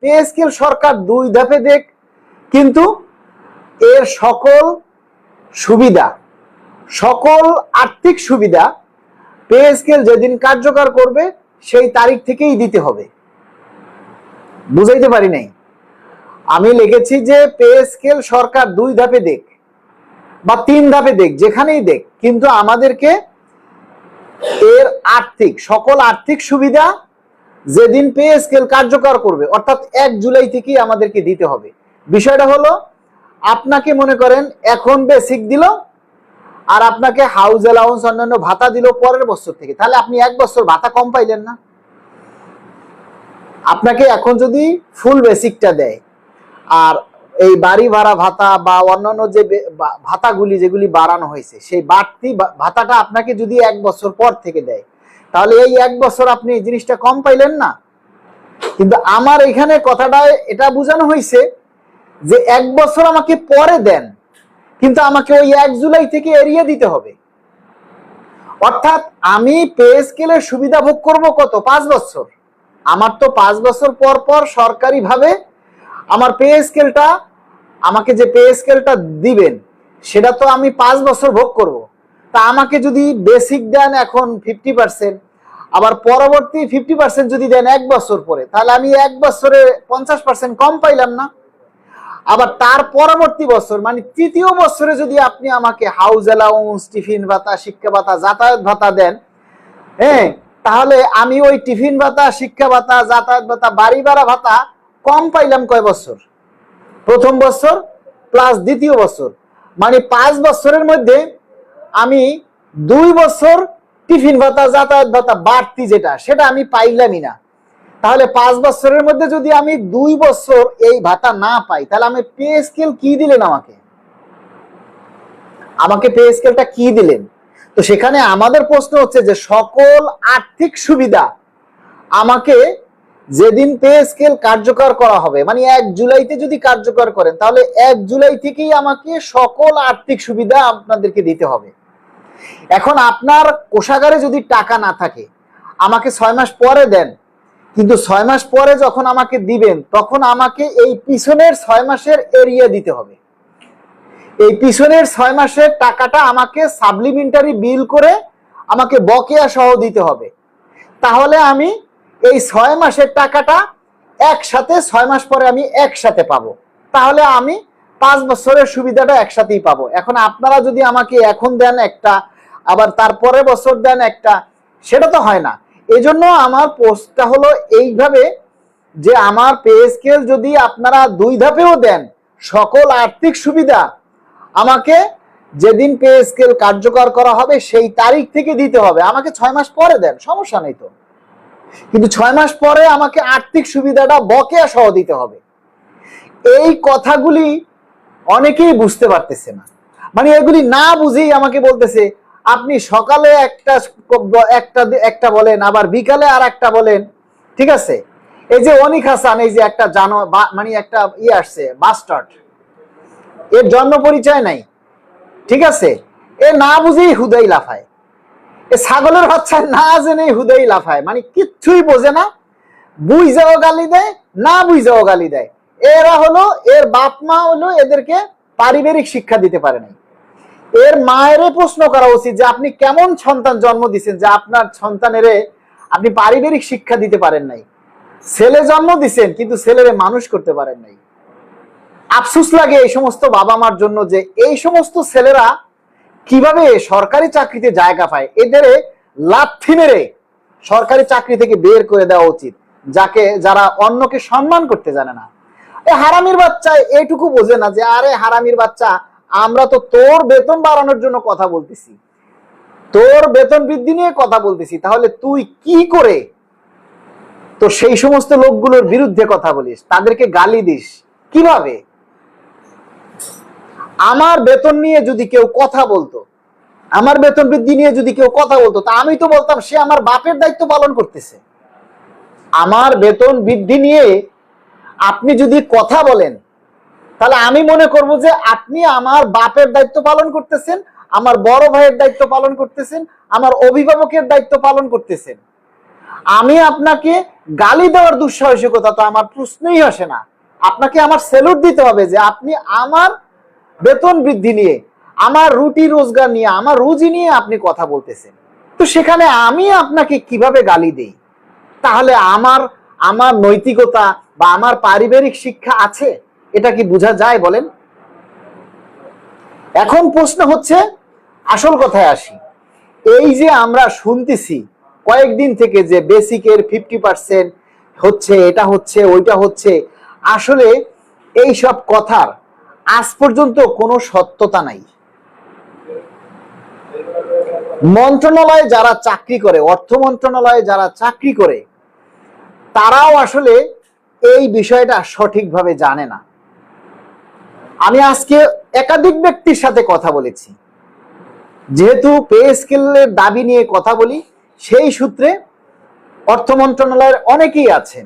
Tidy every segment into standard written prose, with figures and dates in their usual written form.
Pay scale সরকার 2 ধাপে দেখ, কিন্তু এর সকল সুবিধা, সকল আর্থিক সুবিধা পে স্কেল যেদিন কার্যকর করবে সেই তারিখ থেকেই দিতে হবে। বুঝাইতে পারি নাই? আমি লিখেছি যে পে স্কেল সরকার 2 ধাপে দেখ বা 3 ধাপে দেখ, যেখানেই দেখ, কিন্তু আমাদেরকে এর সকল আর্থিক সুবিধা যেদিন পে স্কেল কার্যকর করবে অর্থাৎ 1 জুলাই থেকেই আমাদেরকে দিতে হবে। বিষয়টা হলো, আপনাকে মনে করেন এখন বেসিক দিল আর আপনাকে হাউস অ্যালাউন্স অন্যান্য ভাতা দিল পরের বছর থেকে, তাহলে আপনি 1 বছর ভাতা কম পাইলেন না? আপনাকে এখন যদি ফুল বেসিকটা দেয় আর এই বাড়ি ভাড়া ভাতা বা অন্যান্য যে ভাতাগুলি যেগুলি বাড়ানো হয়েছে সেই বাড়তি ভাতাটা আপনাকে যদি 1 বছর পর থেকে দেয়, তাহলে এই 1 বছর আপনি এই জিনিসটা কম পাইলেন না? কিন্তু আমার এখানে কথাটা এটা বোঝানো হয়েছে যে 1 বছর আমাকে পরে দেন, কিন্তু আমাকে ওই 1 জুলাই থেকে এড়িয়ে দিতে হবে। অর্থাৎ আমি পে স্কেলের সুবিধা ভোগ করবো কত? 5 বছর। আমার তো 5 বছর পর পর সরকারি ভাবে আমার পে স্কেলটা, আমাকে যে পে স্কেলটা দিবেন সেটা তো আমি 5 বছর ভোগ করব। তা আমাকে যদি বেসিক দেন এখন 50%, আবার পরবর্তী 50% যদি দেন 1 বছর পরে, তাহলে আমি 1 বছরে 50% কম পাইলাম না? আবার তার পরবর্তী বছর মানে তৃতীয় বছরে যদি আপনি আমাকে হাউস অ্যালাউন্স, টিফিন ভাতা, শিক্ষা ভাতা, যাতায়াত ভাতা দেন, হ্যাঁ, তাহলে আমি ওই টিফিন ভাতা, শিক্ষা ভাতা, যাতায়াত ভাতা, বাড়ি ভাড়া ভাতা কম পাইলাম কয় বছর? প্রথম বছর প্লাস দ্বিতীয় বছর, মানে 5 বছরের মধ্যে আমি 2 বছর টিফিন ভাতা, যাতায়াত ভাতা বাড়তি যেটা, সেটা আমি পাইলামই না। তাহলে 5 বছরের মধ্যে যদি আমি 2 বছর এই ভাতা না পাই, তাহলে আমি পে স্কেল কি দিলেন আমাকে পে স্কেলটা কি দিলেন? তো সেখানে আমাদের প্রশ্ন হচ্ছে যে সকল আর্থিক সুবিধা আমাকে যেদিন পে স্কেল কার্যকর করা হবে, মানে 1 জুলাইতে যদি কার্যকর করেন, তাহলে 1 জুলাই থেকেই আমাকে সকল আর্থিক সুবিধা আপনাদেরকে দিতে হবে। এখন আপনার কোষাগারে যদি টাকা না থাকে, আমাকে 6 মাস পরে দেন, কিন্তু 6 মাস পরে যখন আমাকে দিবেন তখন আমাকে এই পিছনের 6 মাসের এরিয়া দিতে হবে। এই পিছনের 6 মাসের টাকাটা আমাকে সাপ্লিমেন্টারি বিল করে আমাকে বকেয়া সহ দিতে হবে। তাহলে আমি এই 6 মাসের টাকাটা একসাথে 6 মাস পরে আমি একসাথে পাবো, তাহলে আমি 5 বছরের সুবিধাটা একসাথেই পাবো। এখন আপনারা যদি আমাকে এখন দেন একটা, আবার তারপরে বছর দেন একটা, সেটা তো হয় না। এজন্য আমার পোস্টটা হলো এইভাবে যে আমার পে স্কেল যদি আপনারা 2 ধাপেও দেন, সকল আর্থিক সুবিধা আমাকে যেদিন পে স্কেল কার্যকর করা হবে সেই তারিখ থেকে দিতে হবে। আমাকে 6 মাস পরে দেন, সমস্যা নেই তো, কিন্তু 6 মাস পরে আমাকে আর্থিক সুবিধাটা বকেয়া সহ দিতে হবে। এই কথাগুলি অনেকেই বুঝতে পারতেছে না, মানে এগুলি না বুঝেই আমাকে বলতেছে আপনি সকালে একটা বলেন, আবার বিকালে আর একটা বলেন, ঠিক আছে? এই যে অনিক হাসান, এই যে একটা মানে একটা আসছে বাস্টার্ড, এর জন্ম পরিচয় নাই, ঠিক আছে? এ না বুঝেই হুদাই লাফায়, এ ছাগলের বাচ্চা না জেনে হুদাই লাফায়, মানে কিচ্ছুই বোঝে না, বুঝাও গালি দেয়, না বুঝাও গালি দেয়। এরা হলো, এর বাপ মা হলো এদেরকে পারিবারিক শিক্ষা দিতে পারে নাই। এর মায়ের প্রশ্ন করা উচিত যে আপনি কেমন সন্তান জন্ম দিচ্ছেন যে আপনার সন্তানের আপনি পারিবারিক শিক্ষা দিতে পারেন নাই। ছেলে জন্ম দিচ্ছেন কিন্তু ছেলেরে মানুষ করতে পারেন নাই। আফসোস লাগে এই সমস্ত বাবা মার জন্য যে এই সমস্ত ছেলেরা কিভাবে সরকারি চাকরিতে জায়গা পায়। এদের লাথি মেরে সরকারি চাকরি থেকে বের করে দেওয়া উচিত, যারা অন্যকে সম্মান করতে জানে না। এই হারামির বাচ্চা এইটুকু বোঝে না যে আরে হারামির বাচ্চা, আমরা তো তোর বেতন বাড়ানোর জন্য কথা বলতেছি, তোর বেতন বৃদ্ধি নিয়ে কথা বলতেছি, তাহলে তুই কি করে তো সেই সমস্ত লোকগুলোর বিরুদ্ধে কথা বলিস, তাদেরকে গালি দিস কিভাবে? আমার বেতন নিয়ে যদি কেউ কথা বলতো, আমার বেতন বৃদ্ধি নিয়ে যদি কেউ কথা বলতো, তা আমি তো বলতাম সে আমার বাপের দায়িত্ব পালন করতেছে। আমার বেতন বৃদ্ধি নিয়ে আপনি যদি কথা বলেন, তাহলে আমি মনে করব যে আপনি আমার বাপের দায়িত্ব পালন করতেছেন, আমার বড় ভাইয়ের দায়িত্ব পালন করতেছেন, আমার অভিভাবকের দায়িত্ব পালন করতেছেন। আমি আপনাকে গালি দেওয়ার দুঃসাহসিকতা তো আমার প্রশ্নই আসে না। আপনাকে আমার স্যালুট দিতে হবে যে আপনি আমার বেতন বৃদ্ধি নিয়ে, আমার রুটি রোজগার নিয়ে, আমার রুজি নিয়ে আপনি কথা বলতেছেন। তো সেখানে আমি আপনাকে কিভাবে গালি দেই? তাহলে আমার আমার নৈতিকতা বা আমার পারিবারিক শিক্ষা আছে, এটা কি বোঝা যায় বলেন? এখন প্রশ্ন হচ্ছে, আসল কথায় আসি। এই যে আমরা শুনতেছি কয়েকদিন থেকে যে বেসিকের 50% হচ্ছে, এটা হচ্ছে, ওইটা হচ্ছে, আসলে এই সব কথার আজ পর্যন্ত কোনো সত্যতা নাই। মন্ত্রণালয়ে যারা চাকরি করে, অর্থ মন্ত্রণালয়ে যারা চাকরি করে, তারাও আসলে এই বিষয়টা সঠিকভাবে জানে না। আমি আজকে একাধিক ব্যক্তির সাথে কথা বলেছি, যেহেতু পে স্কেলের দাবি নিয়ে কথা বলি, সেই সূত্রে অর্থ মন্ত্রণালয়ের অনেকেই আছেন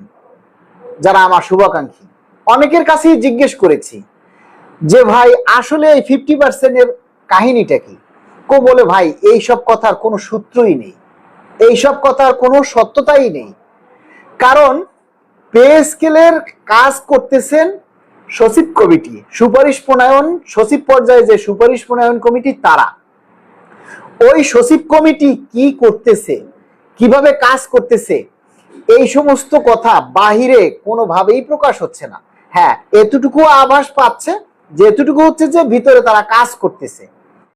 যারা আমার শুভাকাঙ্ক্ষী, অনেকের কাছেই জিজ্ঞেস করেছি যে ভাই আসলে এই 50%-এর কাহিনীটা কি? কো বলে ভাই এইসব কথার কোনো সূত্রই নেই, এইসব কথার কোনো সত্যতাই নেই। কারণ পে স্কেলের কাজ করতেছেন সচিব কমিটি, সুপারিশ প্রণয়ন, সচিব পর্যায়ে যে সুপারিশ প্রণয়ন কমিটি, তারা ওই সচিব কমিটি কি করতেছে, কিভাবে কাজ করতেছে, এই সমস্ত কথা বাহিরে কোনোভাবেই প্রকাশ হচ্ছে না। হ্যাঁ, এতটুকু আভাস পাচ্ছে যে এতটুকু হচ্ছে যে ভিতরে তারা কাজ করতেছে।